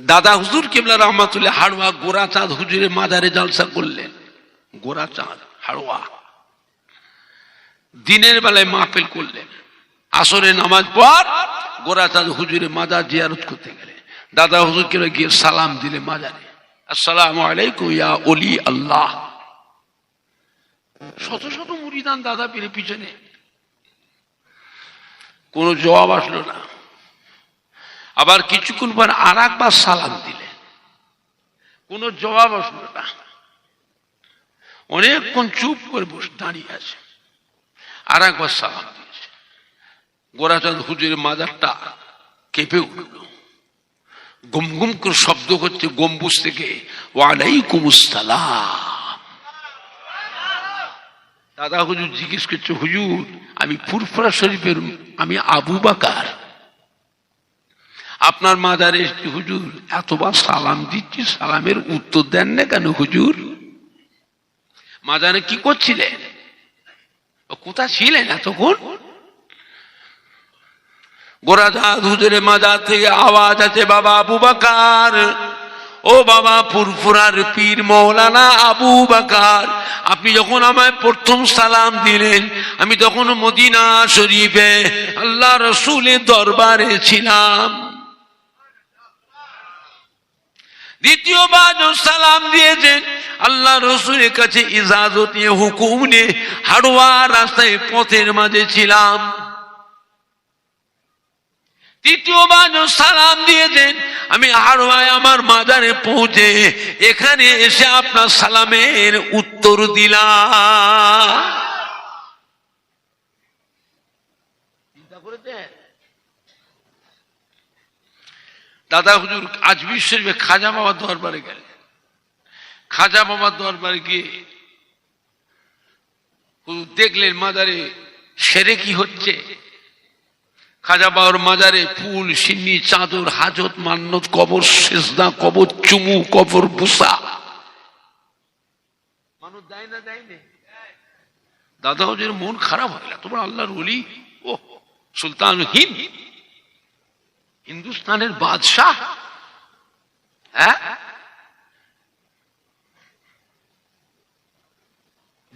দাদা হুজুর কিবলা রহমাতুল্লাহ হাড়ুয়া গোরাচাঁদ হুজুরের মাজারে জলসা করলেন। গোরাচাঁদ হাড়ুয়া দিনের বেলায় মাহফিল করলেন। আসরে নামাজ পর গোরাচাঁদ হুজুরের মাজার জিয়ারত করতে গেলে দাদা হুজুর কিবলা গিয়ে সালাম দিলে মাজারে, আসসালামু আলাইকুম ইয়া ওলি আল্লাহ। শত শত মুরিদান দাদা পেরে পিছনে, কোন জবাব আসলো না। আবার কিছুক্ষণ পর আর একবার সালাম দিলেন, কোন জবাব আসলো না। অনেকক্ষণ চুপ করে বসে দাঁড়িয়ে আছে, আর একবার সালাম দিয়েছে। গোরাচাঁদ হুজুরের মাজারটা কেঁপে উঠল, গুম গুম করে শব্দ হচ্ছে গম্বুজ থেকে, ওয়ালাইকুম আসসালাম। দাদা হুজুর জিজ্ঞেস করছে, হুজুর আমি ফুরফুরা শরীফের, আমি আবু বাকার, আপনার মাজারে এসেছি হুজুর, এতবার সালাম দিচ্ছি, সালামের উত্তর দেন না কেন হুজুর? মাজারে কি করছিলেন, কোথায় ছিলেন এতক্ষণ? গোরাচাঁদ হুজুরের মাজার থেকে আওয়াজ আছে, বাবা আবু বাকার, ও বাবা ফুরফুরার পীর মৌলানা আবু বাকার, আপনি যখন আমায় প্রথম সালাম দিলেন আমি তখন মদিনা শরীফে আল্লাহ রসুলের দরবারে ছিলাম। দ্বিতীয়বার সালাম দিয়েছেন আল্লাহ রসুলের কাছে ইজাজত নিয়ে, হুকুম নিয়ে হাড়ুয়া রাস্তায় পথের মাঝে ছিলাম। তৃতীয়বার সালাম দিয়েছেন আমি হাড়ুয়ায় আমার মাজারে পৌঁছে এখানে এসে আপনার সালামের উত্তর দিলাম। চিন্তা করেছেন? দাদা হুজুর আজমির শরীফে খাজা বাবার দরবারে গেলেন। খাজা বাবার দরবারে গিয়ে হুজুর দেখলেন মাজারে সেরেকি হচ্ছে। খাজা বাবার মাজারে ফুল, সিন্নি, চাদর, হাজত, মান্নত, কবর সেজদা, কবর চুমু, কবর বুসা মানুষ দেয় না, দেয় না। দাদা হুজুরের মন খারাপ হয়ে গেল, তোমার আল্লাহর ওলি, ও সুলতান হিন্দ, হিন্দুস্তানের বাদশাহ, হ্যাঁ,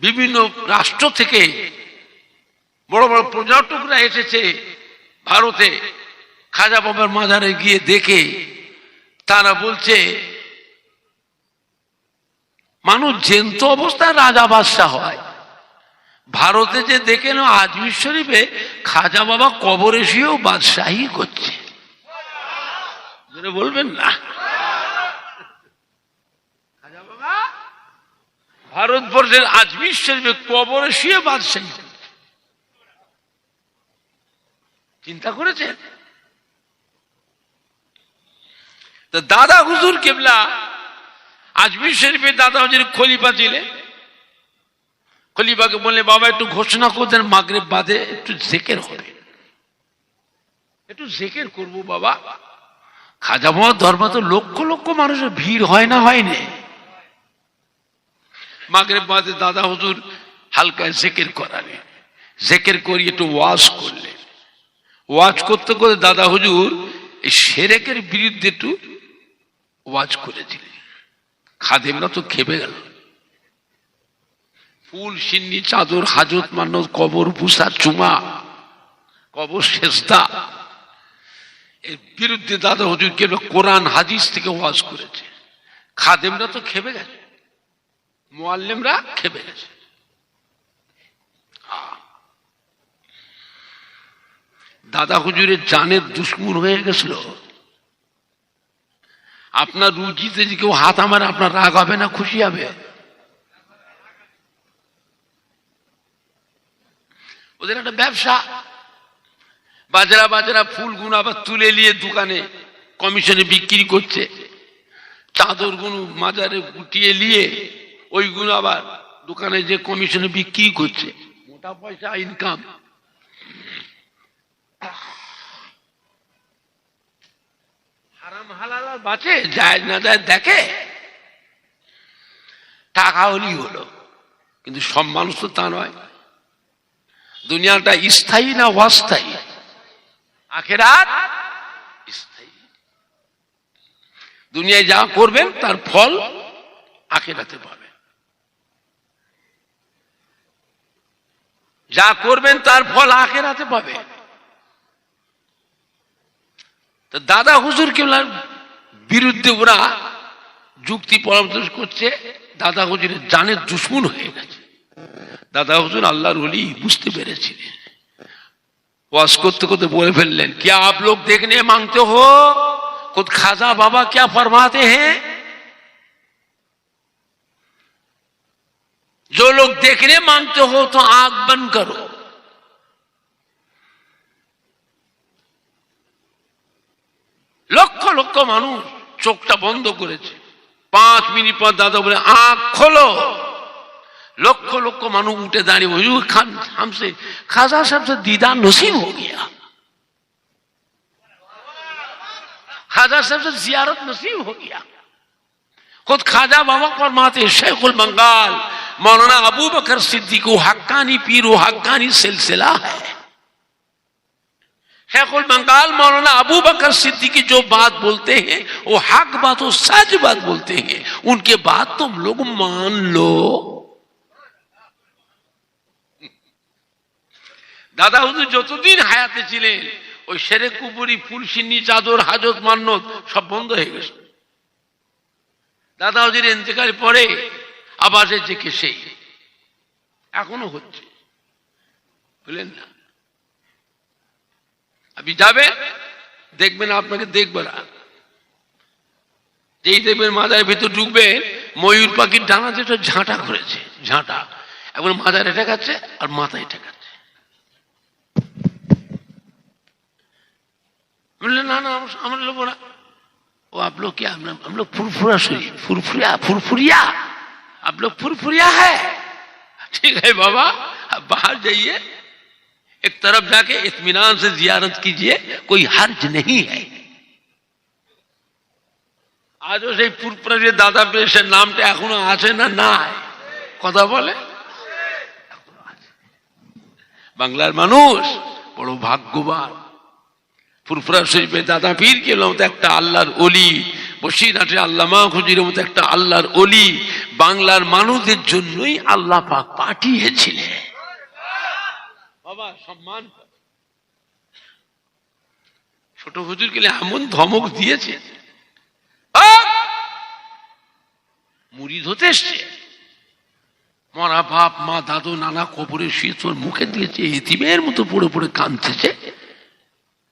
বিভিন্ন রাষ্ট্র থেকে বড় বড় পর্যটকরা এসেছে ভারতে। খাজা বাবার মাজারে গিয়ে দেখে তারা বলছে, মানুষ জ্যান্ত অবস্থায় রাজা বাদশাহ হয়, ভারতে যে দেখে না আজমির শরীফে খাজা বাবা কবর এসেও বাদশাহী করছে। বলবেন না, খাজা বাবা ভারতবর্ষের আজমির শরীফে কবরে শুয়ে বাদশাহী। চিন্তা করেছেন? তো দাদা হুজুর কেবলা আজমির শরীফে দাদা হুজুর খলিফা ছিলেন। খলিফাকে বললে, বাবা একটু ঘোষণা করতেন মাগরিব বাদে একটু জিকির হবে, একটু জিকির করবো বাবা। খাজা বাবার দরবার তো লক্ষ লক্ষ মানুষের ভিড় হয় না, হয়নি? মাগরিব বাদে দাদা হুজুর হালকা জিকির করালেন, জিকির করিয়ে একটু ওয়াজ করলেন। ওয়াজ করতে করতে দাদা হুজুর এই শিরকের বিরুদ্ধে একটু ওয়াজ করেছিলেন। খাদেমরা তো খেপে গেল। ফুল, সিন্নি, চাদর, হাজত, মানত, কবর বুসা, চুমা, কবর সেজদা, এর বিরুদ্ধে দাদা হুজুর কেন কোরআন হাদিস থেকে ওয়াজ করেছে। খাদেমরা তো খেপে গেছে, মুআল্লিমরা খেপে গেছে। দাদা হুজুরের জানের দুশ্মন হয়ে গেছিল। আপনার রুজিতে যে কেউ হাত আমারে, আপনার রাগ হবে না, খুশি হবে? ওদের একটা ব্যবসা, বাজরা বাজরা ফুলগুলো আবার তুলে নিয়ে দোকানে কমিশনে বিক্রি করছে, চাদর গুলো মাজারে গুটিয়ে নিয়ে ওইগুলো আবার দোকানে যে কমিশনে বিক্রি করছে, মোটা পয়সা ইনকাম। হারাম হালাল বাঁচে, যায় না যায় দেখে, টাকা হলেই হলো। কিন্তু সব মানুষ তো তা নয়। দুনিয়াটা স্থায়ী না অস্থায়ী? আখিরাত স্থায়ী। দুনিয়ায় যা করবেন তার ফল আখিরাতে পাবেন। যা করবেন তার ফল আখিরাতে পাবেন। তো দাদা হুজুর কেবলার বিরুদ্ধে ওরা যুক্তি পরামর্শ করছে, দাদা হুজুরের জানের দুশ্মন হয়ে গেছে। দাদা হুজুর আল্লাহর ওলি বুঝতে পেরেছিলেন, ওয়াজ করতে করতে বলে ফেললেন, क्या आप लोग देखने मांगते हो खुद खाजा बाबा क्या फरमाते हैं? जो लोग देखने मांगते हो तो आंख बंद करो। লক্ষ লক্ষ মানুষ চোখটা বন্ধ করেছে। 5 মিনিট পর দাদা বলে आंख खोलो। লক্ষ লক্ষ মানুষ উঠে দাঁড়িয়ে হুজুর খান हमसे खाजा साहब से दीदार नसीब हो गया, खाजा साहब से जियारत नसीब हो गया। खुद खाजा बाबा फरमाते शेखुल बंगाल मौलाना अबू बकर सिद्दीक हक्कानी पीर हक्कानी सिलसिला है। शेखुल बंगाल मौलाना अबू बकर सिद्दीकी जो बात बोलते हैं वो हक बात वो सच बात बोलते हैं, उनके बात तुम लोग मान लो। দাদা হুজুর যতদিন হায়াতে ছিলেন ওই সেরে কুপুরি ফুলসিন্নি চাদর হাজত মান্নত সব বন্ধ হয়ে গেছে। দাদা হুজুর ইন্তেকালের পরে আবার যে কে সেই এখনো হচ্ছে, বুঝলেন না? আপনি যাবেন দেখবেন, আপনাকে দেখবে না, যেই দেখবেন মাজারের ভিতর ঢুকবেন ময়ূর পাখির ডানা যেটা ঝাঁটা করেছে, ঝাঁটা এখন মাজারে ঠেকাচ্ছে আর মাথায় ঠেকাচ্ছে। ना ना हम लोग बोला वो आप लोग क्या, हम लोग फुरफुरा शरीफ फुरफुरिया फुरफुरिया, आप लोग फुरफुरिया है। ठीक है बाबा, आप बाहर जाइए, एक तरफ जाके इत्मीनान से जियारत कीजिए, कोई हर्ज नहीं है। आज সেই ফুরফুরা দাদা পেশের নামটা এখনো আছে না? নাই, কথা বলে বাংলার মানুষ বড় ভাগ্যবান। ফুরফুরা শরীফের দাদা পীর কে মতো একটা আল্লাহর ওলি, বসিরহাটের আল্লামা হুজুরের মতো একটা আল্লাহর ওলি বাংলার মানুষদের জন্যই আল্লাহ পাক পাঠিয়েছিলেন। বাবা সম্মান, ছোট হুজুরকে এমন ধমক দিয়েছে, মুরিদ হতে এসছে, মরা বাপ মা দাদু নানা কবরে শুয়ে তোর মুখে দিয়েছে, এতিমের মতো পড়ে পড়ে কাঁদতেছে,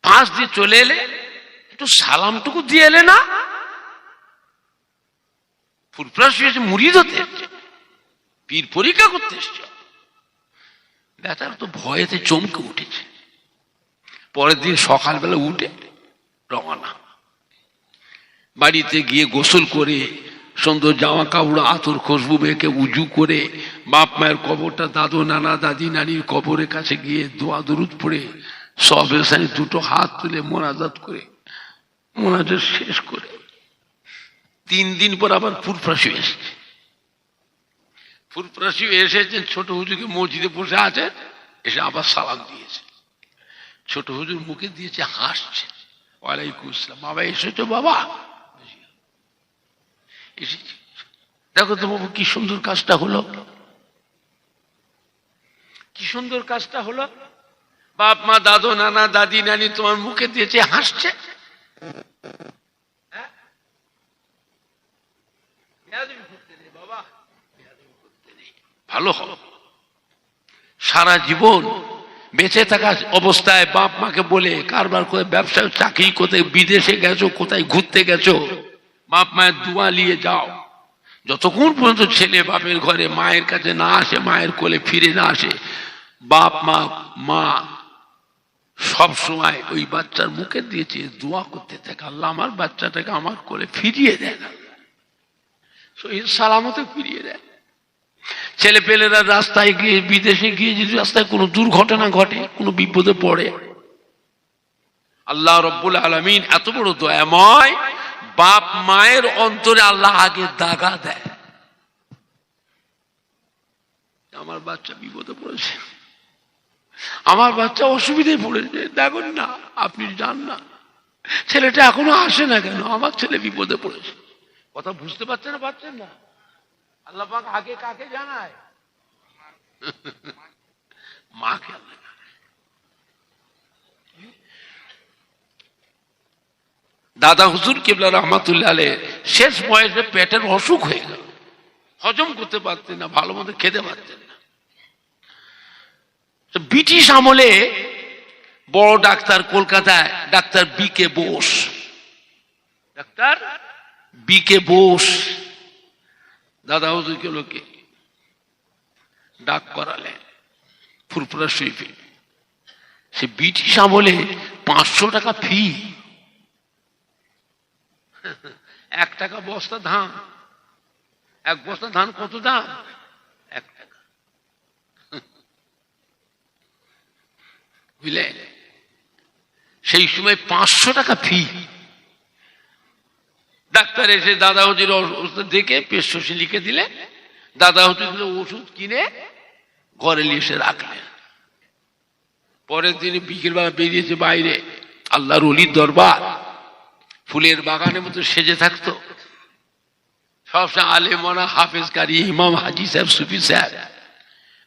পাশ দিয়ে চলে এলে একটু সালামটুকু দিয়ে এলে না। ফুরফুরা শুয়েছে, মুরিদ হতে এসছে, পীর পরীক্ষা করতে এসছে। বেচারা তো ভয়েতে চমকে উঠেছে। পরের দিন সকালবেলা উঠে রওনা, বাড়িতে গিয়ে গোসল করে সুন্দর জামা কাপড় আতর খুশবু মেখে উজু করে বাপ মায়ের কবরটা, দাদু নানা দাদি নানির কবরের কাছে গিয়ে দোয়া দরুদ পড়ে সবের সাথে দুটো হাত তুলে মোনাজাত করে মোনাজাত শেষ করে 3 দিন পর আবার ফুরফুরা এসেছে। ফুরফুরা এসেছেন, ছোট হুজুরকে মসজিদে বসে আছে, এসে আবার সালাম দিয়েছে। ছোট হুজুর মুখে দিয়েছে, হাসছে, ওয়ালাইকুম আসসালাম। বাবা এসেছো? বাবা এসেছি। দেখো তো বাবু কি সুন্দর কাজটা হলো, কি সুন্দর কাজটা হলো। বাপ মা দাদু নানা দাদি নানি তোমার মুখে দিয়েছে, হাসছে। ভালো হবে সারা জীবন বেঁচে থাকা অবস্থায় বাপ মাকে বলে কারবার করে ব্যবসা চাকরি, কোথায় বিদেশে গেছো, কোথায় ঘুরতে গেছো, বাপ মায়ের দোয়া নিয়ে যাও। যতক্ষণ পর্যন্ত ছেলে বাপের ঘরে মায়ের কাছে না আসে, মায়ের কোলে ফিরে না আসে, বাপ মা সব সময় ওই বাচ্চার মুখে দিয়েছে দোয়া করতে থাকে, আল্লাহ আমার বাচ্চাটাকে আমার কোলে ফিরিয়ে দেয়, শহীদ সালামতে ফিরিয়ে দেয়। ছেলে পেলেরা রাস্তায় গিয়ে, বিদেশে গিয়ে যদি রাস্তায় কোনো দুর্ঘটনা ঘটে, কোনো বিপদে পড়ে, আল্লাহ রব্বুল আলামিন এত বড় দয়াময়, বাপ মায়ের অন্তরে আল্লাহ আগে দাগা দেয়, আমার বাচ্চা বিপদে পড়েছে, আমার বাচ্চা অসুবিধায় পড়েছে, দেখুন না, আপনি যান না, ছেলেটা এখনো আসে না কেন? আমার ছেলে বিপদে পড়েছে। কথা বুঝতে পারছেন না? আল্লাহ পাক আগে কাকে জানায়? মাকে আল্লাহ জানায়। দাদা হুজুর কিবলা রহমাতুল্লাহ আলাইহি শেষ বয়সে পেটের অসুখ হয়ে গেল, হজম করতে পারতেন না, ভালো মতো খেতে পারতেন না। ব্রিটিশ আমলে বড় ডাক্তার কলকাতায়, ডাক্তার বি কে বোস দাদা হুজুরকে লোকে ডাক করালেন ফুরফুরা শরীফে। সে ব্রিটিশ আমলে 500 টাকা ফি, 1 টাকা বস্তা ধান। 1 বস্তা ধান কত দাম? 1 টাকা। বুঝলেন? সেই সময় 500 টাকা ফি। ডাক্তার এসে দাদা হুজুর ওষুধ দেখে প্রেসক্রিপশন লিখে দিলে, দাদা হুজুর ওষুধ কিনে ঘরে নিয়ে এসে রাখলেন। পরের দিনে বিকেলবেলা বেরিয়েছে বাইরে, আল্লাহর ওলির দরবার, ফুলের বাগানের মতো সেজে থাকতো। সবসময় আলেমানা, হাফেজ কারি, ইমাম, হাজি সাহেব, সুফি সাহেব,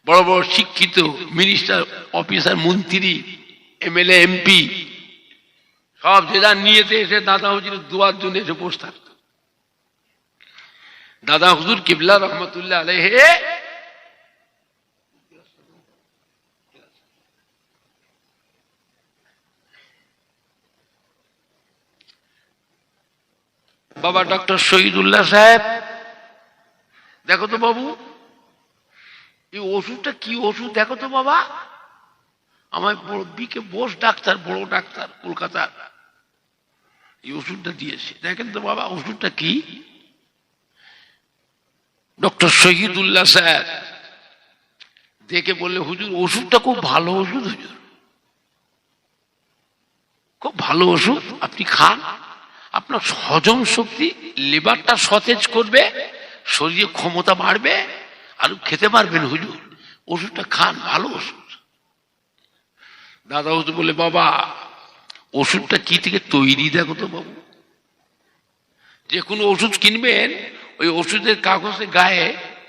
বড় বড় শিক্ষিত মিনিস্টার, অফিসার, মন্ত্রী, এমএলএ, এমপি সব যে যার নিয়েতে এসে দাদা হুজুরের দোয়ার জন্য এসে বসে থাকতো। দাদা হুজুর কিবলা রহমতুল্লাহ আলাইহি বাবা ডক্টর শহীদুল্লাহ সাহেব, দেখো তো বাবু এই ওষুধটা কি ওষুধ, দেখো তো বাবা। আমার বড় বিকে বোস ডাক্তার, বড় ডাক্তার কলকাতার, এই ওষুধটা দিয়েছে, দেখেন তো বাবা ওষুধটা কি। ডক্টর শহীদুল্লাহ সাহেব দেখে বললে, হুজুর ওষুধটা খুব ভালো ওষুধ, হুজুর খুব ভালো ওষুধ, আপনি খান, আপনার হজম শক্তি, লিভারটা সতেজ করবে, শরীরে ক্ষমতা বাড়বে, আর খেতে পারবেন হুজুর, ওষুধটা খান, ভালো ওষুধ। দাদা হুজুর বলে, বাবা ওষুধটা কি থেকে তৈরি দেখো তো বাবু। যে কোনো ওষুধ কিনবেন, ওই ওষুধের কাগজের গায়ে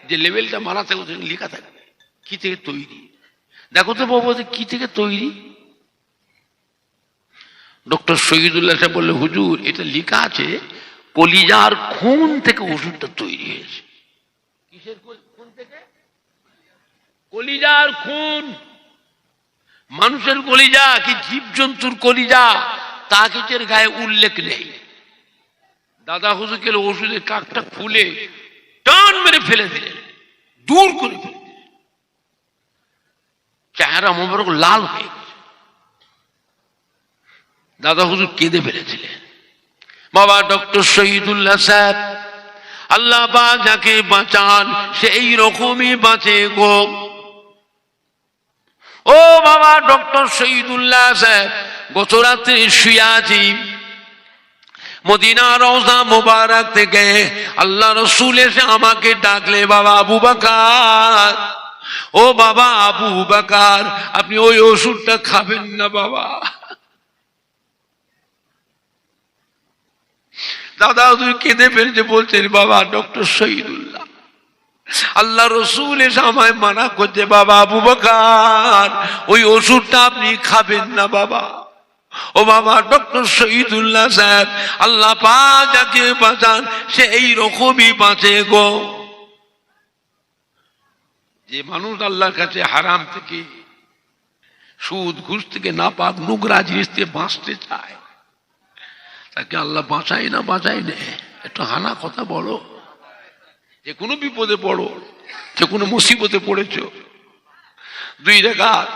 যে লেবেলটা মারা থাকবে লেখা থাকবে কি থেকে তৈরি, দেখো তো বাবু কি থেকে তৈরি। ডক্টর শহীদুল্লাহ সাহেব বললে, হুজুর এটা লেখা আছে কলিজার খুন থেকে ওষুধটা তৈরি হয়েছে। কিসের খুন থেকে? কলিজার খুন। মানুষের কলিজা কি জীবজন্তুর কলিজা, তা কিছুর গায়ে উল্লেখ নেই। দাদা হুজুর গেলে ওষুধের কাকটা খুলে টান মেরে ফেলে দিলেন, দূর করে ফেলে দিলেন। চেহারা মোবারক লাল হয়ে গেছে। দাদা হুজুর কেঁদে ফেলেছিলেন। বাবা ডক্টর শহীদুল্লাহ সাহেব, আল্লাহ পাক যাকে বাঁচান সে এই রকমই বাঁচে গো। ও বাবা ডক্টর শহীদুল্লাহ সাহেব, গত রাত্রে শুয়ে আছি, মদিনা রওজা মোবারক থেকে আল্লাহ রসুল এসে আমাকে ডাকলে, বাবা আবু বকর, ও বাবা আবু বকর, আপনি ওই ওষুধটা খাবেন না বাবা। দাদা হুজুর কেঁদে ফেলছে, বলছেন, বাবা ডক্টর শহীদুল্লাহ, আল্লাহ রসুল এসে আমায় মানা করছে, বাবা আবু বকর ওই ওষুধটা আপনি খাবেন না বাবা। ও বাবা ডক্টর শহীদুল্লাহ সাহেব, আল্লাহ পাক যাকে বাঁচান সে এই রকমই বাঁচে গো। যে মানুষ আল্লাহর কাছে হারাম থেকে, সুদ ঘুষ থেকে, নাপাক নোংরা জিনিস থেকে বাঁচতে চায়, তাকে আল্লাহ বাঁচায় না? বাঁচায় না? একটু হানা কথা বলো। যে কোনো বিপদে পড়ো, যে কোনো মুসিবতে পড়েছ, 2 রাকাত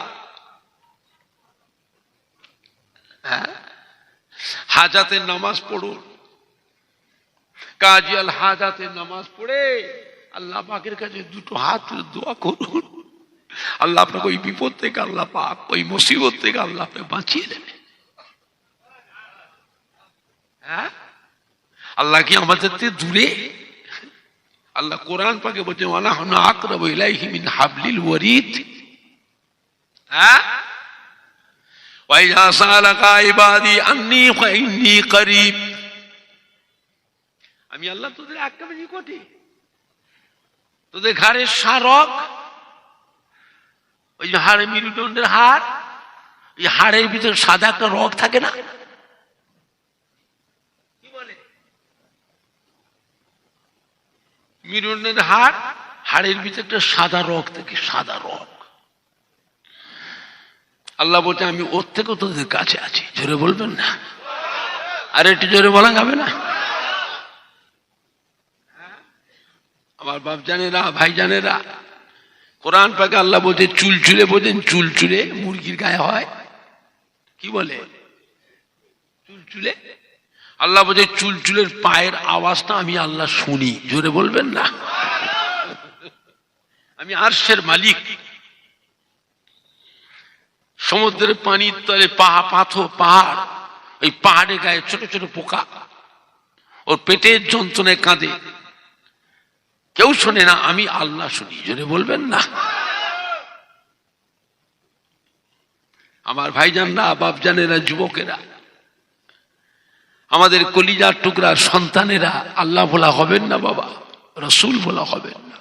হাজাতের নামাজ পড়ুন, কাজী আল হাজাতের নামাজ পড়ে আল্লাহ পাকের কাছে 2 হাত তুলে দোয়া করুন, আল্লাহ আপনাকে ওই বিপদ থেকে, আল্লাহ পাক ওই মুসিবত থেকে আল্লাহ আপনাকে বাঁচিয়ে দেবে। হ্যাঁ, আল্লাহ কি আমাদের থেকে দূরে? আল্লাহ কোরআন পাকে বলছে, ওয়ানাহনু আকরাবু ইলাইহি মিন হাবলিল ওয়ারিদ। হ্যাঁ, ও ওয়াইযা সালাকা ইবাদি আন্নী ফাইন্নী করিব। আমি আল্লাহ তোদের একেবারে নিকটে। তোদের ঘাড়ের সারক, ওই যে হাড়ে মেরুদণ্ডের হাড়, এই হাড়ের ভিতরে সাদা একটা রগ থাকে না, কি বলে মেরুদণ্ডের হাড়, হাড়ের ভিতরে একটা সাদা রগ থাকে, সাদা রগ। আল্লাহ বলছে আমি ওর থেকেও তোদের কাছে আছি। জোরে বলবেন না? আর একটু জোরে বলা যাবে না? আমার বাপ জানেরা, ভাই জানেরা, কোরআন পাকে আল্লাহ বলছে চুলচুলে, বোঝেন চুলচুলে মুরগির গায়ে হয়, কি বলে চুলচুলে। আল্লাহ বলছে চুলচুলের পায়ের আওয়াজটা আমি আল্লাহ শুনি। জোরে বলবেন না? আমি আরশের মালিক। সমুদ্রের পানির তলে পাথর, পাহাড়, ওই পাহাড়ের গায়ে ছোট ছোট পোকা, ওর পেটের যন্ত্রণায় কাঁদে, কেউ শোনে না, আমি আল্লাহ শুনি। জোরে বলবেন না? আমার ভাইজানরা, বাপজানেরা, যুবকেরা, আমাদের কলিজার টুকরা সন্তানেরা আল্লাহ বলা হবেন না বাবা, রসুল বলা হবেন না,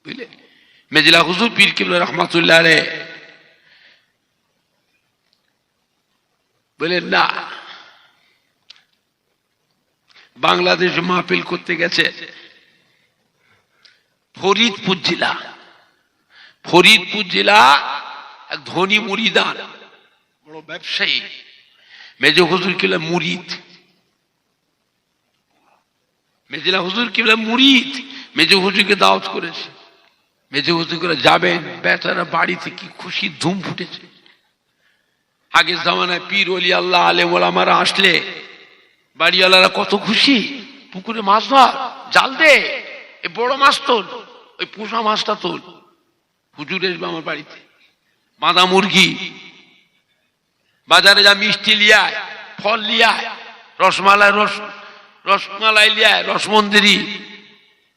বুঝলে? মেজিলা হুজুর পীর কিবলা রহমাতুল্লাহ আলাইহি বলেন না, বাংলাদেশ মাহফিল করতে গেছে ফরিদপুর জেলা। ফরিদপুর জেলা এক ধনী মুরিদান, বড় ব্যবসায়ী, মেজো হুজুর কিবলা মুরিদ, মেজিলা হুজুর কিবলা মুরিদ। মেজো হুজুরকে দাওয়াত করেছে, মেজো হুজুর করে যাবেন, বেচারা বাড়িতে কি খুশির ধুম ফুটেছে। আগের জামানায় পীর ওলি আল্লাহ আলেম ওলামারা আসলে বাড়িওয়ালারা কত খুশি, পুকুরে মাছ ধর, জাল দে, এই বড় মাছ তোল, ওই পোষা মাছটা তোল। হুজুর আসবে আমার বাড়িতে, বাঁধা মুরগি, বাজারে যা মিষ্টি লিয়ায়, ফল লিয়ায়, রসমালাই লিয়ায়, রসমন্দিরি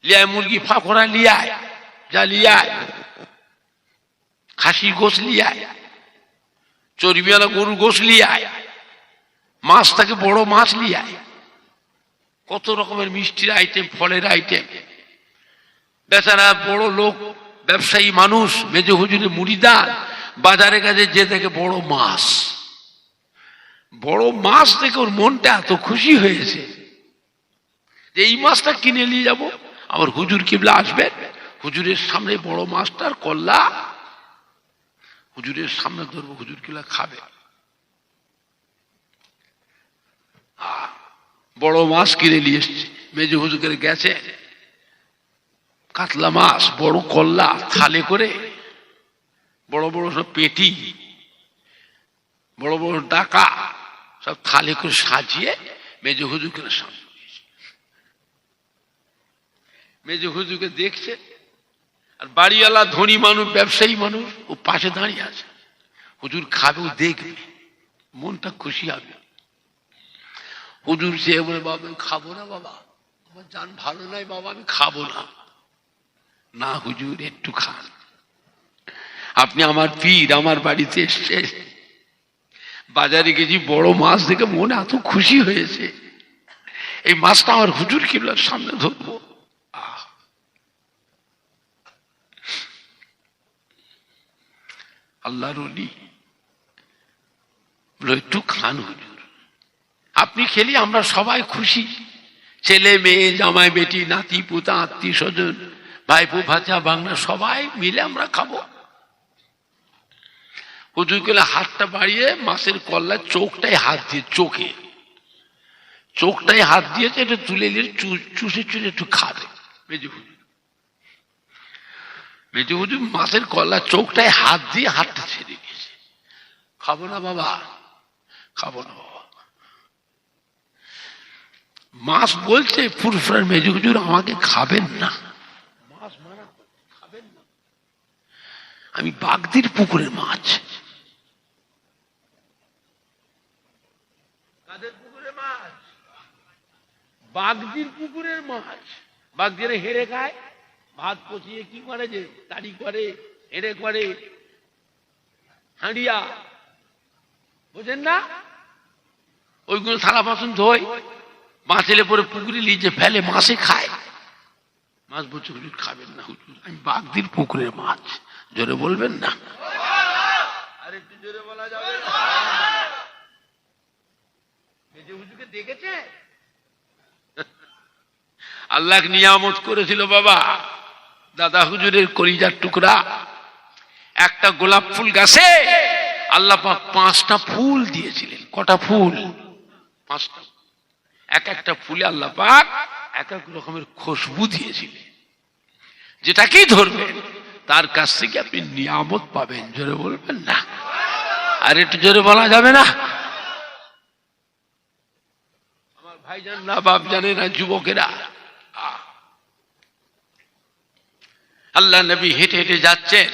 লিয়ায়, মুরগি ফাঁকড়া লিয়ায়, যা লিয়ায়, খাসি গোশ লিয়ায়, চর্বিওয়ালা গরু গোশ লিয়ায়, মাছ থাকে বড় মাছ লিয়ায়, কত রকমের মিষ্টির আইটেম, ফলের আইটেম। বেচারা বড় লোক, ব্যবসায়ী মানুষ, মেজো হুজুরের মুরিদান, বাজারে কাছে যে দেখে বড় মাছ, বড় মাছ দেখে ওর মনটা এত খুশি হয়েছে যে এই মাছটা কিনে নিয়ে যাব, আমার হুজুর কিবলা আসবে, হুজুরের সামনে বড় মাছটার কল্লা হুজুরের সামনে ধরবো, হুজুর কিবলা খাবে। বড় মাছ কিনে নিয়ে এসছে, মেজো হুজুরের গেছে, কাতলা মাছ, বড় কল্লা, থালে করে, বড় বড় সব পেটি, বড় বড় ডাকা, সব থালে করে সাজিয়ে মেজো হুজুরকে সামনে। মেজো হুজুরকে দেখছে, আর বাড়িওয়ালা ধনী মানুষ, ব্যবসায়ী মানুষ, ও পাশে দাঁড়িয়ে আছে। হুজুর খাবে, ও দেখবে, মনটা খুশি হবে। হুজুর সে বলে, বাবা আমি খাবো না, বাবা আমার জান ভালো নাই, বাবা আমি খাবো না। না হুজুর একটু খান, আপনি আমার পীর, আমার বাড়িতে এসছে, বাজারে গেছি, বড় মাছ দেখে মনে এত খুশি হয়েছে, এই মাছটা আমার হুজুর কিবলার সামনে ধরবো। আল্লাহর ওলি একটু খান হুজুর, আপনি খেলি আমরা সবাই খুশি, ছেলে মেয়ে, জামাই বেটি, নাতি পুতা, আত্মীয় স্বজন, ভাইপো ভাজা বাংলা সবাই মিলে আমরা খাবো। হুজুর গেলে হাতটা বাড়িয়ে মাছের কল্লার চোখটাই হাত দিয়ে, চোখটাই হাত দিয়েছে, এটা তুলে নিয়ে চুষে চুষে একটু খাবে। মেজো হুজুর মাছের কল্লার চোখটাই হাত দিয়ে হাতটা ছেড়ে দিয়েছে। খাবো না বাবা, খাবো না বাবা। মাছ বলছে ফুরফুরার মেজো হুজুর আমাকে খাবেন না, মাছ মারা খাবেন না, আমি বাগদির পুকুরের মাছ। কাদের পুকুরের মাছ? বাগদির পুকুরের মাছ। বাগদিরে হেরে খায়, ভাত পচিয়ে কি করে, যে তাড়ি করে, হেরে করে, হাঁড়িয়া, বোঝেন না? ওইগুলো থালা বাসন ধোয়, মাছেলে পরে পুকুরে লিজে ফেলে, মাছে খায়। মাছ বলছে হুজুর খাবেন না হুজুর, আমি বাগদির পুকুরের মাছ। জোরে বলবেন না? আর একটু জোরে বলা যাবে না? হুজুরকে দেখেছে আল্লাহ নিয়ামত করেছিল বাবা, দাদা হুজুরের কলিজার টুকরা। একটা গোলাপ ফুল গাছে আল্লাহ পাক 5টা ফুল দিয়েছিলেন। কটা ফুল? 5টা। এক একটা ফুলে আল্লাহ পাক এক এক রকমের খুশবু দিয়েছিলেন। যেটাকেই ধরবেন তার কাছ থেকে আপনি নিয়ামত পাবেন। জোরে বলবেন না? আর একটু জোরে বলা যাবে না? আমার ভাইজান না, বাপ জানে না, যুবকেরা, আল্লাহ নবী হেঁটে হেঁটে যাচ্ছেন,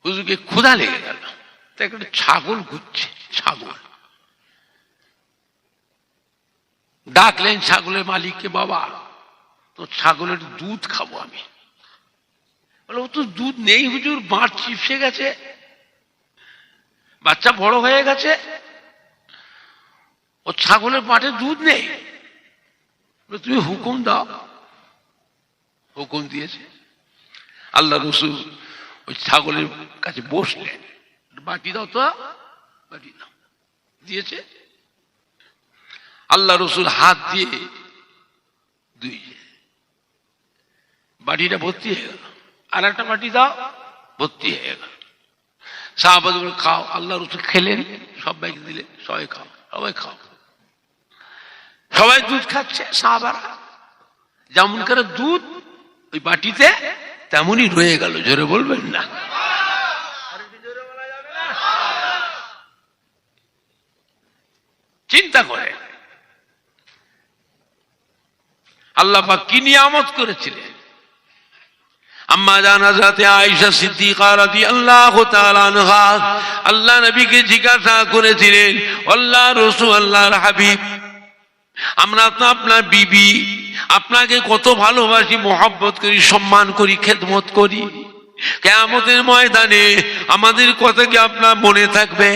হুজুরকে ক্ষুধা লেগে গেল, একটা ছাগল ঘুরছে। ছাগল ডাকলেন ছাগলের মালিককে, বাবা তো ছাগলের দুধ খাবো আমি। বলে ও তো দুধ নেই হুজুর, বাঁট চিপসে গেছে, বাচ্চা বড় হয়ে গেছে, ও ছাগলের বাঁটে দুধ নেই। তুমি হুকুম দাও। হুকুম দিয়েছে। আল্লাহ রসুল ওই ছাগলের কাছে বসলেন, বাটি দাও তো, বাটি দাও। দিয়েছে। আল্লাহ রসুল হাত দিয়ে দুই বাটিটা ভর্তি হয়ে গেল, আর একটা বাটি দাও, ভর্তি হয়ে গেল। সাহাবাদ খাও। আল্লাহ রসুল খেলেন, সবাইকে দিলেন, সবাই খাও, সবাই খাও। সবাই দুধ খাচ্ছে। সাহাবারা যেমন করে দুধ ওই বাটিতে তেমনই রয়ে গেল। জোরে বলবেন না? চিন্তা করে আল্লাহ পাক কি নিয়ামত করেছিলেন। আম্মা জান হযরত আয়েশা সিদ্দিকা রাদিয়াল্লাহু তাআলা আনহা আল্লাহ নবীকে জিজ্ঞাসা করেছিলেন, আল্লাহ রাসূল, আল্লাহর হাবিব, আমরা তো আপনার বিবি, আপনাকে কত ভালোবাসি, মহব্বত করি, সম্মান করি, খেদমত করি, কিয়ামতের ময়দানে আমাদের কথা কি আপনার মনে থাকবে?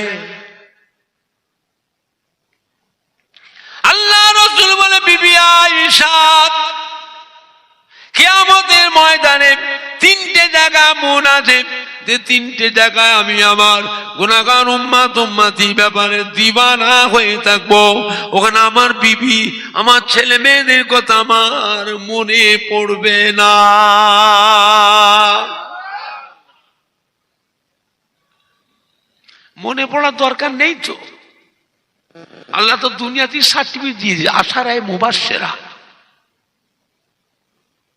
আল্লাহ রাসূল বলে, বিবি আয়েশা, কিয়ামতের ময়দানে 3টে জায়গা মন আছে, যে 3টে জায়গায় আমি আমার গুনাহগার উম্মত উম্মতি ব্যাপারে দিওয়ানা হয়ে থাকবো। ওখানে আমার বিবি, আমার ছেলে মেয়েদের কথা আমার মনে পড়বে না। মনে পড়ার দরকার নেই তো। আল্লাহ তো দুনিয়াতেই সার্টিফিকেট দিয়েছে, আশারায়ে মুবাশশিরা।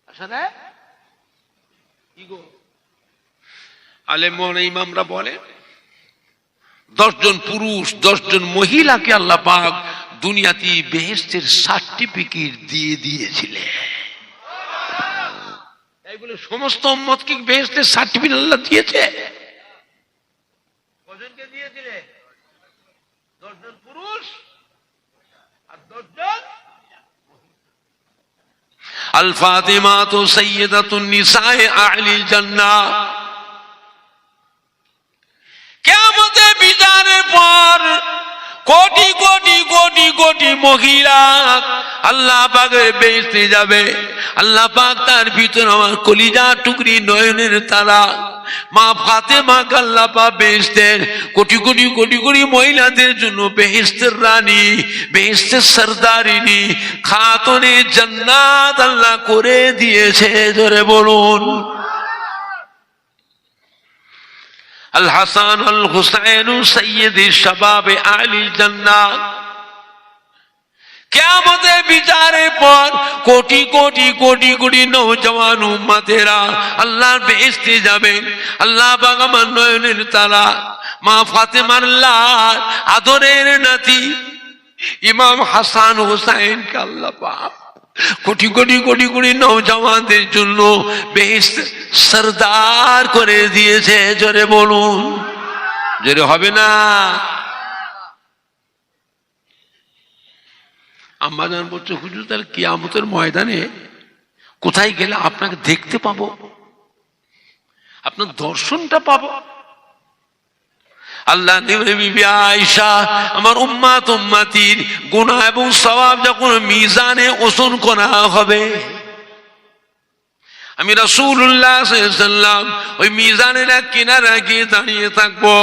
আশারায়ে কি গো? আলেম ইমামরা বলে 10 জন পুরুষ 10 জন মহিলাকে আল্লাহ পাক দুনিয়াতে বেহেশতের সার্টিফিকেট দিয়ে দিয়েছিলেন। এই বলে সমস্ত উম্মতকে বেহেশতের সার্টিফিকেট আল্লাহ দিয়েছে। কজনকে দিয়েছিলেন? 10 জন পুরুষ আর 10 জন। আল ফাতিমাতু সাইয়্যিদাতুন নিসায়ে আহলিল জান্নাহ। কিয়ামতের বিচারের পর কোটি কোটি কোটি কোটি মহিলা আল্লাহ পাকের বেহেশতে যাবে। আল্লাহ পাক তার ভিতর আমার কলিজা টুকরি নয়নের তারা মা ফাতেমাকে আল্লাহ পাক বেহেশতের কোটি কোটি কোটি কোটি মহিলাদের জন্য বেহেশতের রানী, বেহেশতের সরদারিনী, খাতুনে জান্নাত আল্লাহ করে দিয়েছে। জোরে বলুন। আল হাসান আল হুসাইন সাইয়্যিদি শাবাবে আহলিল জান্নাহ। কিয়ামতের বিচারের পর কোটি কোটি কোটি কোটি নওজওয়ান উম্মতেরা আল্লাহর বেহেশতে যাবেন। আল্লাহ পাক আমার নয়নের তারা মা ফাতেমার লাল আদরের নাতি ইমাম হাসান হুসাইনকে আল্লাহ পাক কোটি কোটি কোটি কোটি নওজওয়ানদের জন্য বেহেশত সরদার করে দিয়েছে। জোরে বলুন। জোরে হবে না? আম্মা জান বলছে, হুজুর তাহলে কিয়ামতের ময়দানে কোথায় গেলে আপনাকে দেখতে পাবো? আপনার দর্শনটা পাবো। আল্লাহ বিবি আয়েশা আমার উম্মাত উম্মতির গুনাহ এবং সওয়াব যখন মিজানে ওজন করা হবে, আমি রাসূলুল্লাহ সাল্লাল্লাহু আলাইহি ওয়াসাল্লাম ওই মিজানের এক কিনারা গিয়ে দাঁড়িয়ে থাকবো,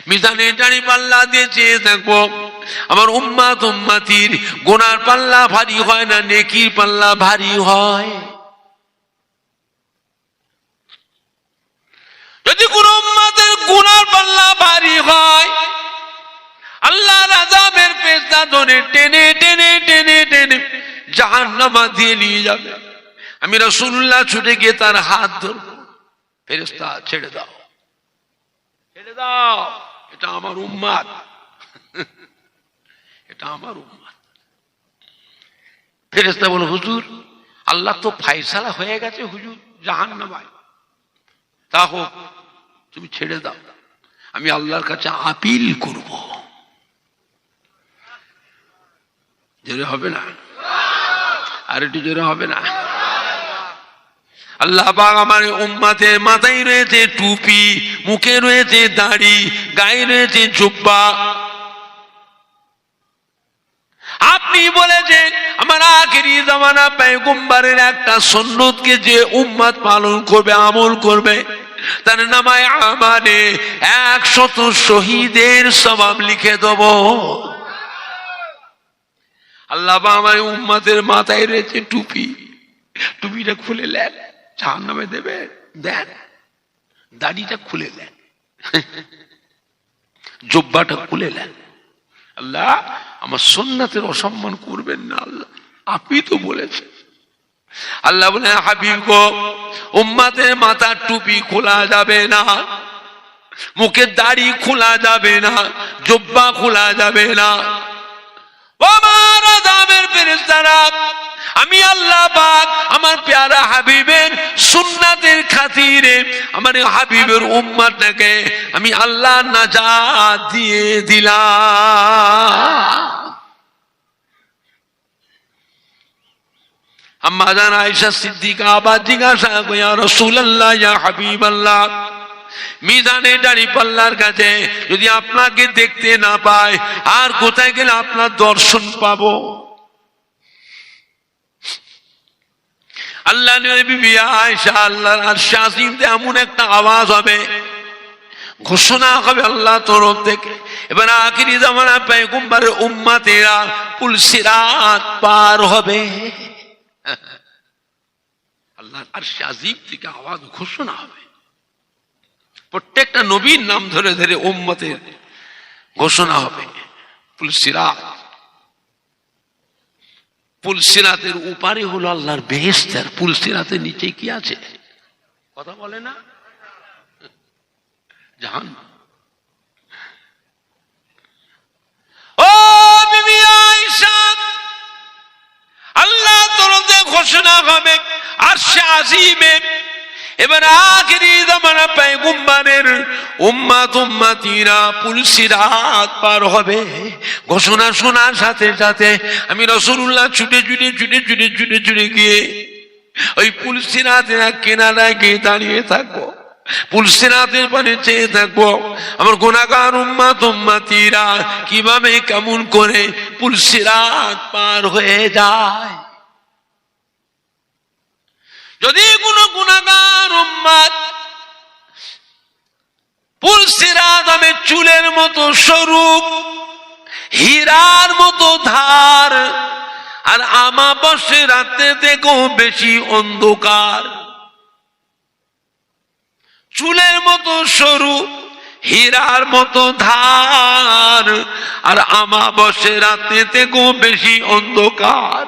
মিজানের দাঁড়ি পাল্লা দিয়ে চেয়ে থাকবো আমার উম্মাত উম্মতির গুনার পাল্লা ভারী হয় না নেকির পাল্লা ভারী হয়। যদি কোন উম্মতের গুনার পাল্লা ভারী হয়, আল্লাহর আযাবের পেছনা ধরে টেনে টেনে টেনে টেনে জাহান্নামে দিয়ে নিয়ে যাবে। আমি রাসূলুল্লাহ ছুটে গিয়ে তার হাত ধরব, ফেরেশতা ছেড়ে দাও, ছেড়ে দাও, এটা আমার উম্মত, এটা আমার উম্মত। ফেরেশতা বলে হুজুর আল্লাহ তো ফায়সালা হয়ে গেছে হুজুর, জাহান্নামে, তা হোক তুমি ছেড়ে দাও, আমি আল্লাহর কাছে আপিল করব। জোরে হবে না? আর একটু জোরে হবে না? আল্লাহ পাক আমার উম্মতের মাথায় রয়েছে টুপি, মুখে রয়েছে দাড়ি, গায়ে রয়েছে জুব্বা। আপনি বলেছেন আমার আখেরি জামানা পয়গম্বরের একটা সুন্নতকে যে উম্মত পালন করবে, আমল করবে, তার নামায় আমানে 100 শহীদের সওয়াব লিখে দেব। আল্লাহ পাক আমার উম্মতের মাথায় রয়েছে টুপি, টুপিটা খুলে নেন, জাহান্নামে দেবে, দেন, দাড়িটা খুলে নেন, জুব্বাটা খুলে নেন। আল্লাহ আমার সুন্নাতের অসম্মান করবেন না, আল্লাহ আপনি তো বলেছেন। আল্লাহ বলে হাবিব গো, উম্মতের মাথার টুপি খোলা যাবে না, মুখের দাড়ি খোলা যাবে না, জুব্বা খোলা যাবে না। আমার আযাবের ফেরেশতারা আমি আল্লাহ পাক আমার প্যারা হাবিবের সুন্নাতের খাতিরে আমার হাবিবের উম্মতটাকে আমি আল্লাহ নাজাত দিয়ে দিলাম। আম্মা জান আয়েশা সিদ্দিকা আবার জিজ্ঞাসা করে, ইয়া রাসূলুল্লাহ, ইয়া হাবিবাল্লাহ, মিজানে দাড়ি পাল্লার কাছে যদি আপনাকে দেখতে না পায় আর কোথায় গেলে আপনার দর্শন পাবো? আল্লাহ বিবি আয়েশা আল্লাহর আরশে আজিমতে এমন একটা আওয়াজ হবে, ঘোষণা হবে আল্লাহ তরফ থেকে, এবার আখিরি জামানা পয়গম্বরের উম্মতেরা পুল সিরাত পার হবে। আল্লাহর আরশে আজিম থেকে আওয়াজ ঘোষণা হবে, প্রত্যেকটা নবীর নাম ধরে ধরে উম্মতের ঘোষণা হবে। পুল সিরাত, পুল সিরাতের উপারে হলো আল্লাহর বেহেশত, আর পুল সিরাতের নিচে কি আছে কথা বলে না? জাহান্নাম। ও বিবি আয়েশা, আল্লাহ তরফ থেকে ঘোষণা হবে আরশে আজিমে, এবার আখিরি জামানা পয়গম্বরের উম্মত উম্মতিরা পুল সিরাত পার হবে। ঘোষণা শোনার সাথে সাথে আমি রাসূলুল্লাহ ছুটে ছুটে ছুটে ছুটে ছুটে ছুটে গিয়ে ওই পুল সিরাতের কিনারায় গিয়ে দাঁড়িয়ে থাকবো, পুল সিরাতের পানে চেয়ে থাকবো আমার গুনাহগার উম্মত উম্মতিরা কিভাবে কেমন করে পুল সিরাত পার হয়ে যায়। যদি কোনো গুনাহগার উম্মত পুল সিরাত আমি চুলের মতো সরু, হীরার মতো ধার, আর আমাবস্যা রাতে দেখো বেশি অন্ধকার। চুলের মতো সরু, হীরার মতো ধার, আর আমাবস্যা রাতে দেখো বেশি অন্ধকার।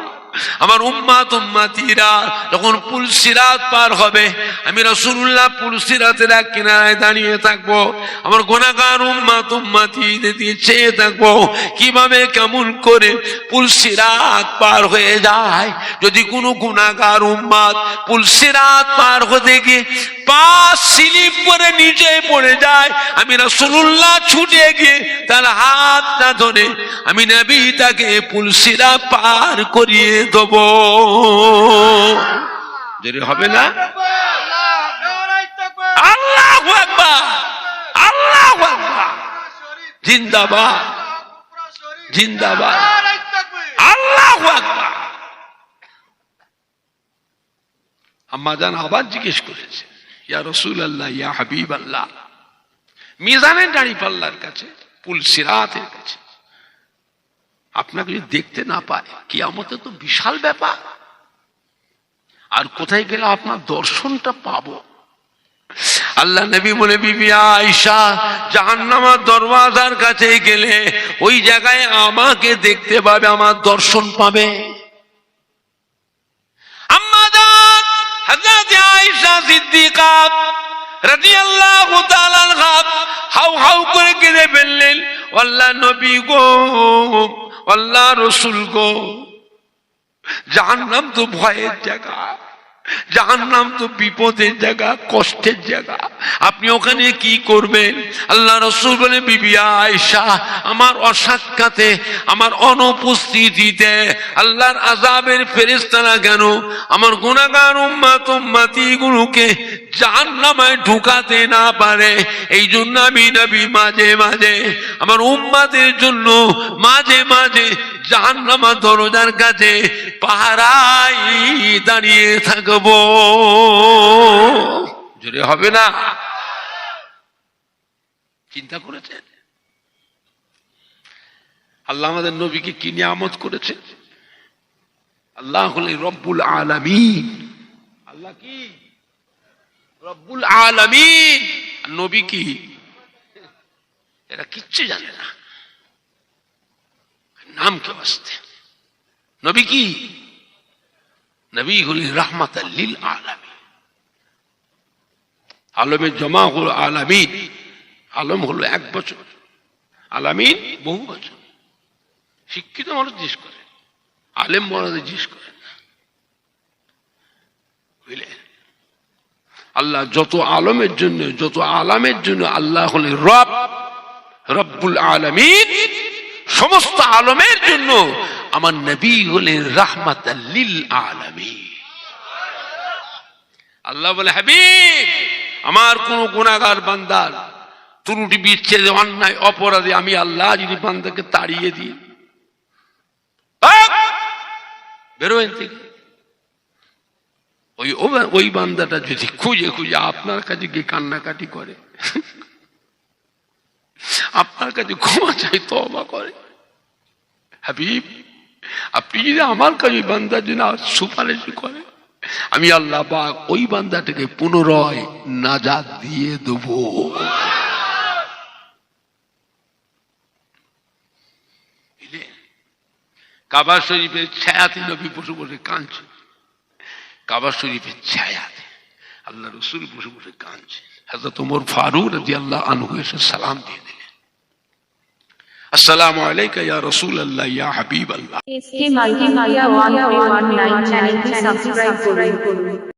আমার উম্মত উম্মতিরা যখন পুল সিরাত পার হবে, আমি রাসূলুল্লাহ পুল সিরাতের এক কিনারায় দাঁড়িয়ে থাকবো, আমার গুনাহগার উম্মত উম্মতিদের দিয়ে চেয়ে থাকবো কিভাবে কেমন করে পুল সিরাত পার হয়ে যায়। যদি কোনো গুনাহগার উম্মত পুল সিরাত পার হতে গিয়ে পা স্লিপ করে নিচে পড়ে যায়, আমি রাসূলুল্লাহ ছুটে গিয়ে তার হাতটা ধরে আমি নবী তাকে পুল সিরাত পার করিয়ে দেব। দেরি হবে না? জিন্দাবাদ, জিন্দাবাদ, আল্লাহু আকবার। আম্মা জান আবার জিজ্ঞেস করেছে, ইয়া রাসূলুল্লাহ, ইয়া হাবিবাল্লাহ, মিজানের দাড়ি পাল্লার কাছে, পুল সিরাতের কাছে আপনাকে যদি দেখতে না পায়, কিয়ামতে তো বিশাল ব্যাপার, আর কোথায় গেলে আপনার দর্শনটা পাবো? আল্লাহ নবী বলে, বিবি আয়েশা, জাহান্নামের দরওয়াজার কাছে গেলে ওই জায়গায় আমাকে দেখতে পাবে, আমার দর্শন পাবে। আম্মা জান হযরত আয়েশা সিদ্দিকা রাদিয়াল্লাহু তাআলা আনহা হাউ হাউ করে কেঁদে ফেললেন, আল্লাহ নবী গো, আল্লাহ রাসূল গো, জাহান্নাম তো ভয়ের জায়গা, জাহান্নাম তো বিপদের জায়গা, কষ্টের জায়গা, আপনি ওখানে কি করবেন? আল্লাহ রাসূল বলে, বিবি আয়েশা, আমার অসাক্ষাতে, আমার অনুপস্থিতিতে আল্লাহর আযাবের ফেরেশতারা কেন আমার গুনাহগার উম্মতি গুলোকে জাহান্নামে ঢুকাতে না পারে, এই জন্য আমি নবী মাঝে মাঝে আমার উম্মতের জন্য মাঝে মাঝে জাহান্নামের দরজার কাছে পাহারায় দাঁড়িয়ে থাকবো। জোরে হবে না? চিন্তা করেছেন আল্লাহ আমাদের নবীকে কি নিয়ামত করেছে? আল্লাহ হলেন রব্বুল আলামিন। আল্লাহ কি রব্বুল আলামিন, নবী কি? এরা কিচ্ছু জানে না, নাম কে বাস্তে। নবী কি? নবী হলেন রাহমাতাল লিল আলামিন। আলমের জমা হল আলামিন। আলম হলো এক বছর, আলামিন বহু বছর। শিক্ষিত মানুষ জিজ্ঞেস করে, আলেম মানুষ জিজ্ঞেস করে না, বুঝলেন? আল্লাহ যত আলমের জন্য, যত আলামের জন্য আল্লাহ হলেন রব, রব্বুল আলামিন। সমস্ত আলমের জন্য আমার নবী হলেন রাহমাতাল লিল আলামিন। আল্লাহ বলে, হাবিব, আমার কোন গুনাহগার বান্দার ত্রুটি বিচ্ছেদ, অন্যায় অপরাধে আমি আল্লাহ যদি বান্দাকে তাড়িয়ে দিই, বেরোয়েন থেকে, ওই বান্দাটা যদি খুঁজে খুঁজে আপনার কাছে গিয়ে কান্নাকাটি করে, আপনার কাছে ক্ষমা চাই, তওবা করে, হাবিব আপনি যদি আমার কাছে বান্দার জন্য সুপারিশ করে, আমি আল্লাহ পাক ওই বান্দাটাকে পুনরায় নাজাত দিয়ে দেব। কাবা শরীফের ছায়াতে নবী বসে বসে কাঁদছে, কাবা শরীফের ছায়াতে আল্লাহ রাসূল বসে বসে কাঁদছে। হযরত ওমর ফারুক রাদিয়াল্লাহু আনহু এসে সালাম দিয়ে দিলেন, আসসালামু আলাইকা ইয়া রাসূলুল্লাহ, ইয়া হাবিবাল্লাহ। SK Multimedia 139 চ্যানেলটি সাবস্ক্রাইব করুন।